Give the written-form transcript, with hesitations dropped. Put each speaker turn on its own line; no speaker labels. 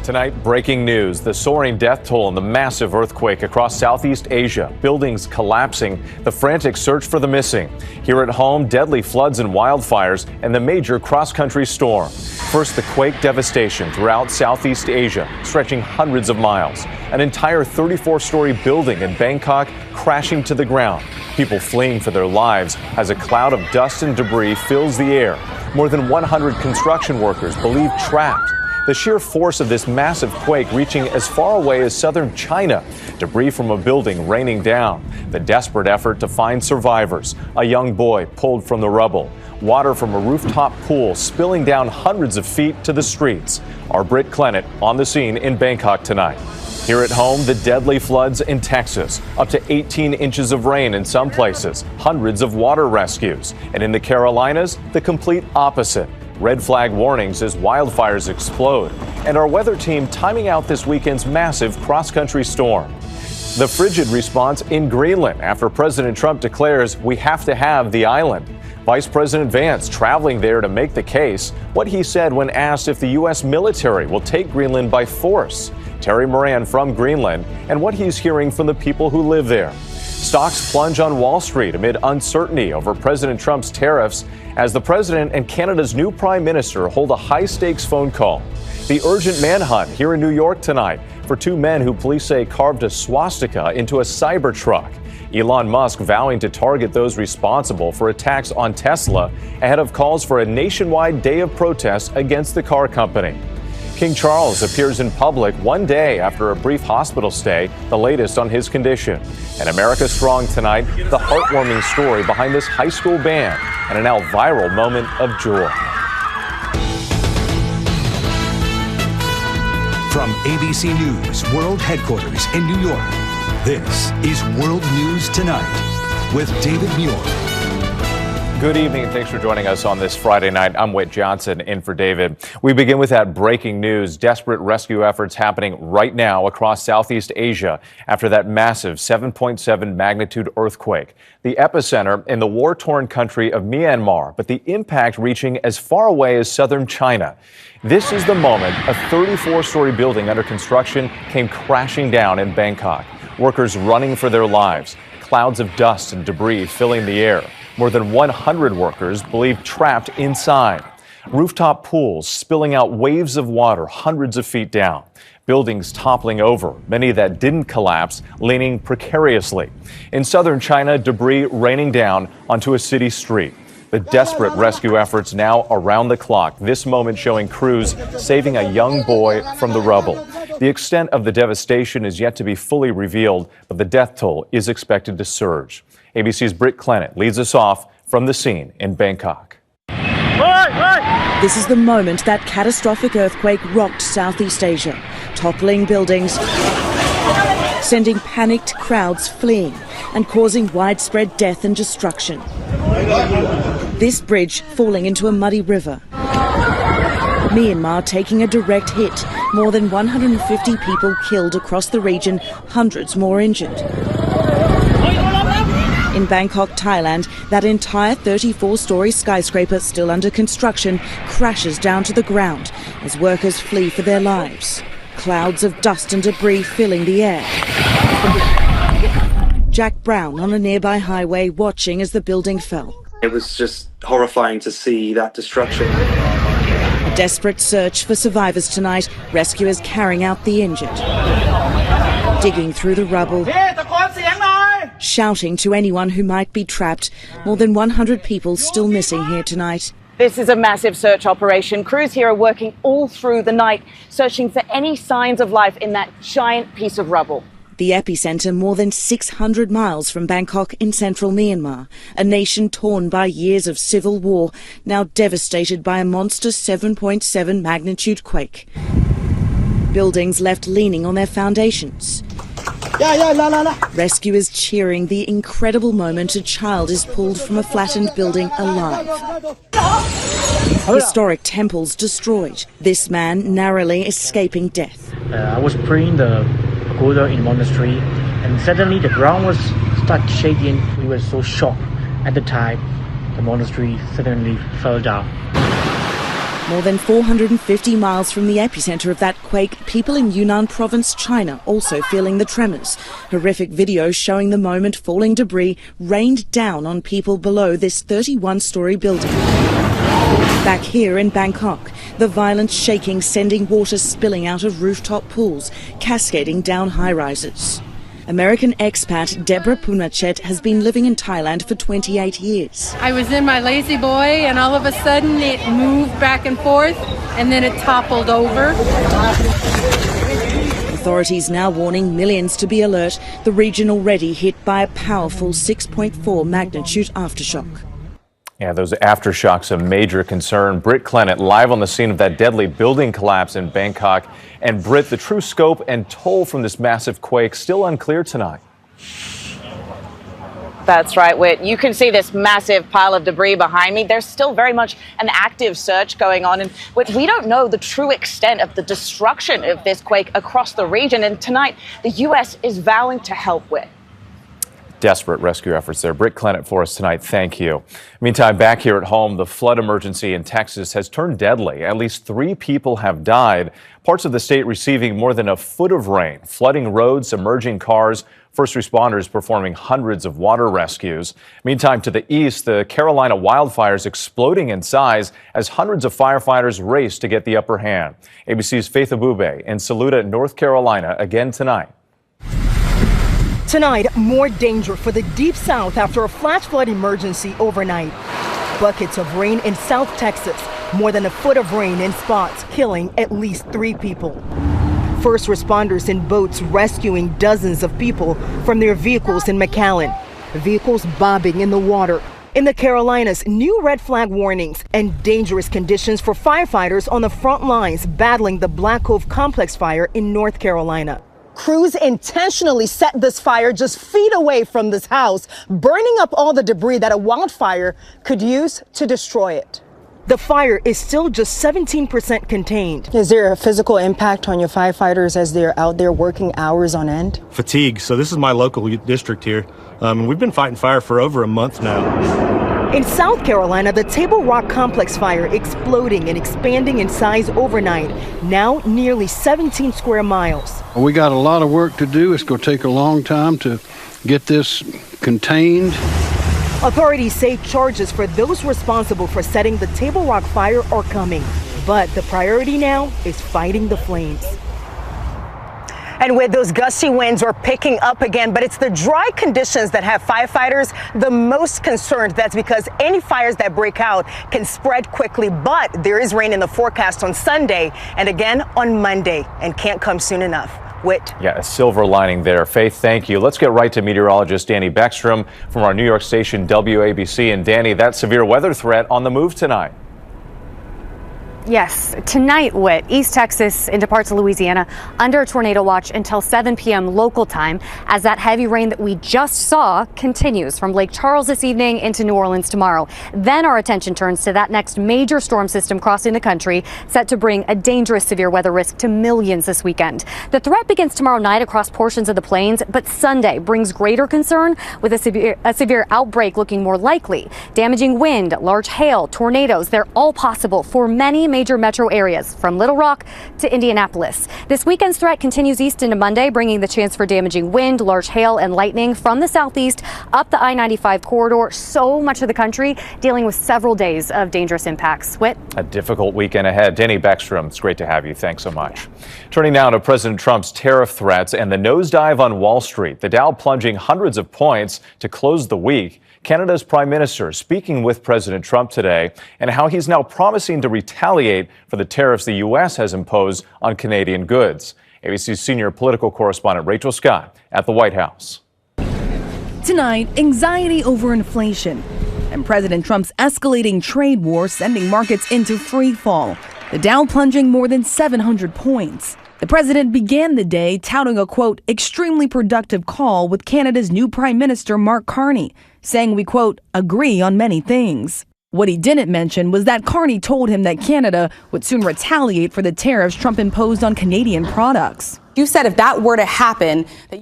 Tonight, breaking news. The soaring death toll in the massive earthquake across Southeast Asia. Buildings collapsing, the frantic search for the missing. Here at home, deadly floods and wildfires, and the major cross-country storm. First, the quake devastation throughout Southeast Asia, stretching hundreds of miles. An entire 34-story building in Bangkok crashing to the ground. People fleeing for their lives as a cloud of dust and debris fills the air. More than 100 construction workers believed trapped. The sheer force of this massive quake reaching as far away as southern China. Debris from a building raining down. The desperate effort to find survivors. A young boy pulled from the rubble. Water from a rooftop pool spilling down hundreds of feet to the streets. Our Britt Clennett on the scene in Bangkok tonight. Here at home, the deadly floods in Texas. Up to 18 inches of rain in some places. Hundreds of water rescues. And in the Carolinas, the complete opposite. Red flag warnings as wildfires explode, and our weather team timing out this weekend's massive cross-country storm. The frigid response in Greenland after President Trump declares we have to have the island. Vice President Vance traveling there to make the case, what he said when asked if the U.S. military will take Greenland by force. Terry Moran from Greenland, and what he's hearing from the people who live there. Stocks plunge on Wall Street amid uncertainty over President Trump's tariffs as the president and Canada's new prime minister hold a high-stakes phone call. The urgent manhunt here in New York tonight for two men who police say carved a swastika into a Cybertruck. Elon Musk vowing to target those responsible for attacks on Tesla ahead of calls for a nationwide day of protest against the car company. King Charles appears in public one day after a brief hospital stay, the latest on his condition. And America Strong tonight, the heartwarming story behind this high school band and a now viral moment of joy.
From ABC News World Headquarters in New York, this is World News Tonight with David Muir.
Good evening, and thanks for joining us on this Friday night. I'm Whit Johnson, in for David. We begin with that breaking news. Desperate rescue efforts happening right now across Southeast Asia after that massive 7.7 magnitude earthquake. The epicenter in the war-torn country of Myanmar, but the impact reaching as far away as southern China. This is the moment a 34-story building under construction came crashing down in Bangkok. Workers running for their lives. Clouds of dust and debris filling the air. More than 100 workers believed trapped inside. Rooftop pools spilling out waves of water hundreds of feet down. Buildings toppling over, many that didn't collapse, leaning precariously. In southern China, debris raining down onto a city street. The desperate rescue efforts now around the clock, this moment showing crews saving a young boy from the rubble. The extent of the devastation is yet to be fully revealed, but the death toll is expected to surge. ABC's Britt Clennett leads us off from the scene in Bangkok.
This is the moment that catastrophic earthquake rocked Southeast Asia, toppling buildings, sending panicked crowds fleeing, and causing widespread death and destruction. This bridge falling into a muddy river. Myanmar taking a direct hit. More than 150 people killed across the region, hundreds more injured. In Bangkok, Thailand, that entire 34-story skyscraper still under construction crashes down to the ground as workers flee for their lives. Clouds of dust and debris filling the air. Jack Brown on a nearby highway watching as the building fell.
It was just horrifying to see that destruction.
A desperate search for survivors tonight, rescuers carrying out the injured. Digging through the rubble, shouting to anyone who might be trapped. More than 100 people still missing here tonight.
This is a massive search operation. Crews here are working all through the night, searching for any signs of life in that giant piece of rubble.
The epicenter more than 600 miles from Bangkok in central Myanmar, a nation torn by years of civil war, now devastated by a monster 7.7 magnitude quake. Buildings left leaning on their foundations. Rescuers cheering the incredible moment a child is pulled from a flattened building alive. Historic temples destroyed, this man narrowly escaping death.
I was praying the pagoda in monastery, and suddenly the ground was started shaking. We were so shocked at the time. The monastery suddenly fell down.
More than 450 miles from the epicenter of that quake, people in Yunnan province, China, also feeling the tremors. Horrific videos showing the moment falling debris rained down on people below this 31-story building. Back here in Bangkok, the violent shaking sending water spilling out of rooftop pools, cascading down high-rises. American expat Deborah Punachet has been living in Thailand for 28 years.
I was in my lazy boy and all of a sudden it moved back and forth and then it toppled over.
Authorities now warning millions to be alert, the region already hit by a powerful 6.4 magnitude aftershock.
Yeah, those aftershocks a major concern. Britt Clennett live on the scene of that deadly building collapse in Bangkok. And Britt, the true scope and toll from this massive quake still unclear tonight.
That's right, Whit. You can see this massive pile of debris behind me. There's still very much an active search going on. And Whit, we don't know the true extent of the destruction of this quake across the region. And tonight, the U.S. is vowing to help, Whit.
Desperate rescue efforts there. Britt Clennett for us tonight. Thank you. Meantime, back here at home, the flood emergency in Texas has turned deadly. At least 3 people have died. Parts of the state receiving more than a foot of rain, flooding roads, submerging cars. First responders performing hundreds of water rescues. Meantime, to the east, the Carolina wildfires exploding in size as hundreds of firefighters race to get the upper hand. ABC's Faith Abubey in Saluda, North Carolina, again tonight.
Tonight, more danger for the Deep South after a flash flood emergency overnight. Buckets of rain in South Texas, more than a foot of rain in spots, killing at least 3 people. First responders in boats rescuing dozens of people from their vehicles in McAllen. Vehicles bobbing in the water. In the Carolinas, new red flag warnings and dangerous conditions for firefighters on the front lines battling the Black Cove Complex fire in North Carolina. Crews intentionally set this fire just feet away from this house, burning up all the debris that a wildfire could use to destroy it. The fire is still just 17% contained. Is there a physical impact on your firefighters as they're out there working hours on end?
Fatigue. So this is my local district here. We've been fighting fire for over a month now.
In South Carolina, the Table Rock Complex fire exploding and expanding in size overnight, now nearly 17 square miles.
We got a lot of work to do. It's going to take a long time to get this contained.
Authorities say charges for those responsible for setting the Table Rock fire are coming, but the priority now is fighting the flames. And with those gusty winds are picking up again, but it's the dry conditions that have firefighters the most concerned. That's because any fires that break out can spread quickly, but there is rain in the forecast on Sunday and again on Monday, and can't come soon enough. Whit.
Yeah, a silver lining there. Faith, thank you. Let's get right to meteorologist Danny Beckstrom from our New York station WABC. And Danny, that severe weather threat on the move tonight.
Yes, tonight, Whit, East Texas into parts of Louisiana under a tornado watch until 7 p.m. local time as that heavy rain that we just saw continues from Lake Charles this evening into New Orleans tomorrow. Then our attention turns to that next major storm system crossing the country, set to bring a dangerous severe weather risk to millions this weekend. The threat begins tomorrow night across portions of the plains, but Sunday brings greater concern with a severe outbreak looking more likely. Damaging wind, large hail, tornadoes, they're all possible for many major metro areas from Little Rock to Indianapolis. This weekend's threat continues east into Monday, bringing the chance for damaging wind, large hail and lightning from the southeast up the I-95 corridor. So much of the country dealing with several days of dangerous impacts. Whit?
A difficult weekend ahead. Danny Beckstrom, it's great to have you. Thanks so much. Turning now to President Trump's tariff threats and the nosedive on Wall Street. The Dow plunging hundreds of points to close the week. Canada's Prime Minister speaking with President Trump today and how he's now promising to retaliate for the tariffs the U.S. has imposed on Canadian goods. ABC's senior political correspondent Rachel Scott at the White House.
Tonight, anxiety over inflation and President Trump's escalating trade war sending markets into free fall. The Dow plunging more than 700 points. The president began the day touting a, quote, extremely productive call with Canada's new Prime Minister Mark Carney, saying we, quote, agree on many things. What he didn't mention was that Carney told him that Canada would soon retaliate for the tariffs Trump imposed on Canadian products.
You said if that were to happen, that